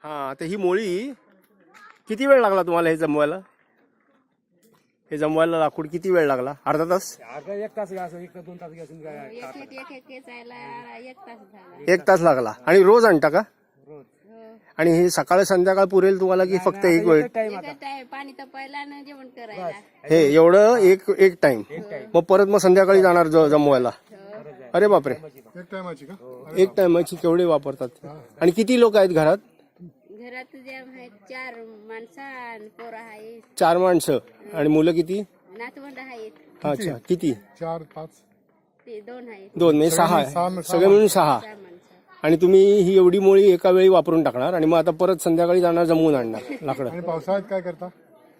हा, तर ही मोळी किती वेळ लागला तुम्हाला हे जमवायला? हे जमवायला लाकूड किती वेळ लागला? अर्धा तास? एक तास घ्यायचं, 1-2 तास घ्यायचं. एक तास लागला. आणि रोज आणता का? रोज आणि हे सकाळ संध्याकाळ पुरेल तुम्हाला की फक्त एक वेळ? टाइम आता पाणी तापायला ना जेवण करायला. हे एवढं एक टाइम. मग परत मग संध्याकाळी जाणार जमवायला? अरे बापरे, एक टायमाची का? एक टाइमाची केवढे वापरतात? आणि किती लोक आहेत घरात? घरात जे आहेत 4 माणसं पोरं आहेत, 4 माणसं. आणि मुलं किती? नातवंड आहेत, अच्छा, किती? 4-5 ते 2 आहेत, 2 म्हणजे 6 आहे. सगळे मिळून 6. 6 माणसं. आणि तुम्ही ही एवढी मोळी एका वेळी वापरून टाकणार आणि मग आता परत संध्याकाळी जाणार जमवून आणणार लाकडं? आणि पावसाळ्यात काय करता?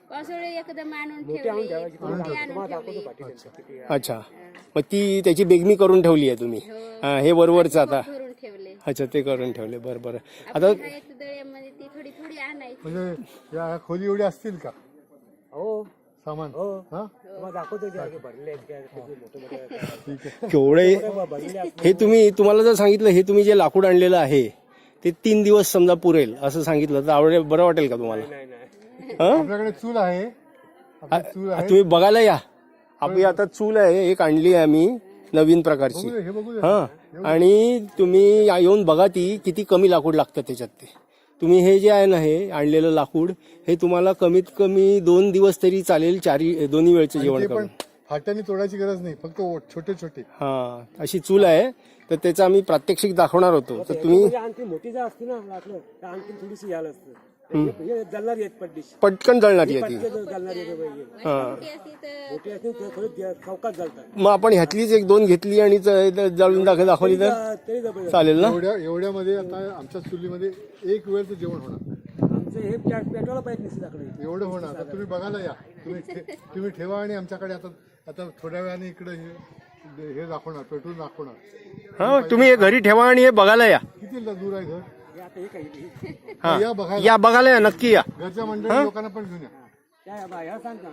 पावसाळे एकदम आणून ठेवले, मोठी आणून ठेवली, अच्छा, मग ती त्याची बेगमी करून ठेवली आहे तुम्ही? हा, हे वरवरचं आता. भरून ठेवले. अच्छा, ते करून ठेवले. बरं बरं. आता आता दळ्यामध्ये ती थोडी थोडी आणायची. म्हणजे या खोली एवढी असतील का हो सामान? हो हा, तुम्हाला दाखवतो की भरले आहेत काय, किती मोठे केवढे हे तुम्हाला जर सांगितलं हे तुम्ही जे लाकूड आणलेलं आहे ते 3 दिवस समजा पुरेल असं सांगितलं तर बरं वाटेल का तुम्हाला? नाही नाही हं? आपल्याकडे चूल आहे. चूल आहे. तुम्ही बघायला या. आपली आता चूल आहे, एक आणली आहे आम्ही नवीन प्रकारची. हे बघू हा, आणि तुम्ही येऊन बघा ती किती कमी लाकूड लागतं त्याच्यात. ते तुम्ही हे जे आहे ना हे आणलेलं लाकूड हे तुम्हाला कमीत कमी 2 दिवस तरी चालेल, दोन्ही वेळचं जेवण ते करून. पण फाट्याने तोडायची गरज नाही, फक्त छोटे छोटे. हा, अशी चूल आहे. तर त्याचं आम्ही प्रात्यक्षिक दाखवणार होतो. तर तुम्ही म्हणजे आणखी मोठी जर असती ना आपलं तर आणखी थोडीशी यायला असतं. हे जलणार येत पडलीश पटकन जळणारी आहे ती. जलणार येते पाहिजे. हा, मोठी असती तर मोठी असते ते थोडी चौकात जलतात मग आपण ह्यातलीच 1-2 घेतली आणि जळून दाखवली तर तरी जबरदस्त. चालेल ना? एवढ्यामध्ये आता आमच्या चुलीमध्ये एक वेळचं जेवण होणार. आमचं हे पेटवायला पाहिजे नसते एवढं होणार. आता तुम्ही बघायला या. तुम्ही ठेवा आणि आमच्याकडे आता थोड्या वेळाने इकडे हे दाखवणार, पेट्रोल दाखवणार. हा, तुम्ही हे घरी ठेवा आणि हे बघायला या. किती दूर आहे घर? आता हे काही हा, या बघायला. या बघायला या, नक्की या. घरच्या मंडळी लोकांना पण घेऊन या. ह्या सांग का